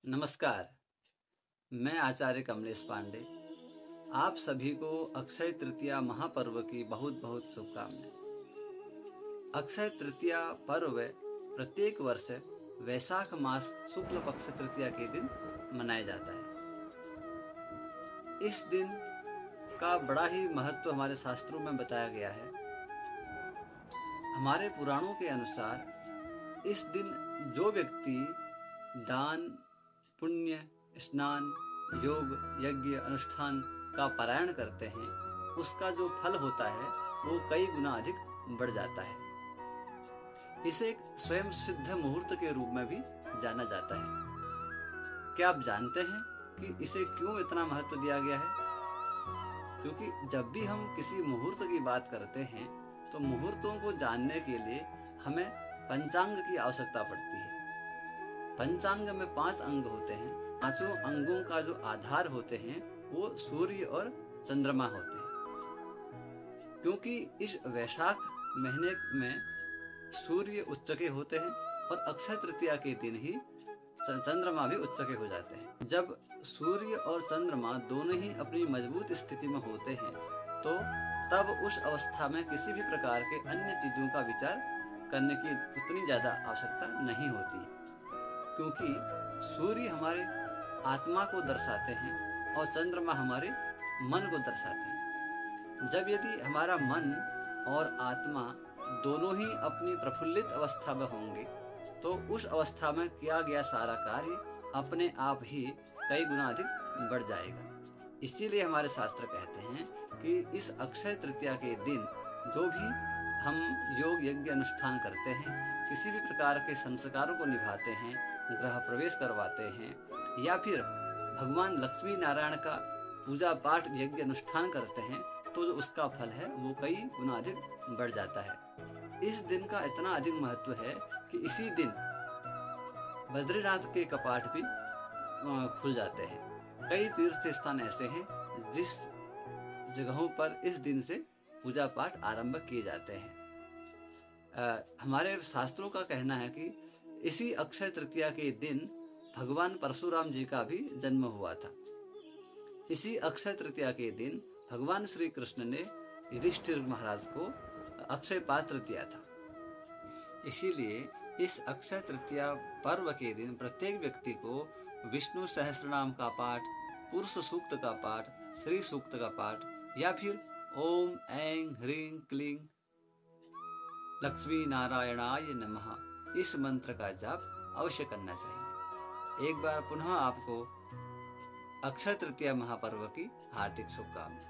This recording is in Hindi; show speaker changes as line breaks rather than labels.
नमस्कार। मैं आचार्य कमलेश पांडे आप सभी को अक्षय तृतीया महापर्व की बहुत बहुत शुभकामनाएं। अक्षय तृतीया पर्व प्रत्येक वर्ष वैशाख मास शुक्ल पक्ष तृतीया के दिन मनाया जाता है। इस दिन का बड़ा ही महत्व हमारे शास्त्रों में बताया गया है। हमारे पुराणों के अनुसार इस दिन जो व्यक्ति दान, पुण्य, स्नान, योग, यज्ञ, अनुष्ठान का पारायण करते हैं, उसका जो फल होता है वो कई गुना अधिक बढ़ जाता है। इसे एक स्वयं सिद्ध मुहूर्त के रूप में भी जाना जाता है। क्या आप जानते हैं कि इसे क्यों इतना महत्व दिया गया है? क्योंकि जब भी हम किसी मुहूर्त की बात करते हैं तो मुहूर्तों को जानने के लिए हमें पंचांग की आवश्यकता पड़ती है। पंचांग में 5 अंग होते हैं। पांचों अंगों का जो आधार होते हैं वो सूर्य और चंद्रमा होते हैं। क्योंकि इस वैशाख महीने में सूर्य उच्च के होते हैं और अक्षय तृतीया के दिन ही चंद्रमा भी उच्च के हो जाते हैं। जब सूर्य और चंद्रमा दोनों ही अपनी मजबूत स्थिति में होते हैं तो तब उस अवस्था में किसी भी प्रकार के अन्य चीजों का विचार करने की उतनी ज्यादा आवश्यकता नहीं होती, क्योंकि सूर्य हमारे आत्मा को दर्शाते हैं और चंद्रमा हमारे मन को दर्शाते हैं। जब यदि हमारा मन और आत्मा दोनों ही अपनी प्रफुल्लित अवस्था में होंगे तो उस अवस्था में किया गया सारा कार्य अपने आप ही कई गुना अधिक बढ़ जाएगा। इसीलिए हमारे शास्त्र कहते हैं कि इस अक्षय तृतीया के दिन जो भी हम योग, यज्ञ, अनुष्ठान करते हैं, किसी भी प्रकार के संस्कारों को निभाते हैं, गृह प्रवेश करवाते हैं या फिर भगवान लक्ष्मी नारायण का पूजा पाठ, यज्ञ, अनुष्ठान करते हैं तो जो उसका फल है वो कई गुना अधिक बढ़ जाता है। इस दिन का इतना अधिक महत्व है कि इसी दिन बद्रीनाथ के कपाट भी खुल जाते हैं। कई तीर्थ स्थान ऐसे हैं जिस जगहों पर इस दिन से पूजा पाठ आरंभ किए जाते हैं। हमारे शास्त्रों का कहना है कि इसी अक्षय तृतीया के दिन भगवान परशुराम जी का भी जन्म हुआ था। इसी अक्षय तृतीया के दिन भगवान श्री कृष्ण ने युधिष्ठिर महाराज को अक्षय पात्र दिया था। इसीलिए इस अक्षय तृतीया पर्व के दिन प्रत्येक व्यक्ति को विष्णु सहस्रनाम का पाठ, पुरुष सूक्त का पाठ, श्री सूक्त का पाठ या फिर ओम ऐं ह्रीं क्लीं लक्ष्मी नारायणाय नमः इस मंत्र का जाप अवश्य करना चाहिए। एक बार पुनः आपको अक्षय तृतीया महापर्व की हार्दिक शुभकामनाएं।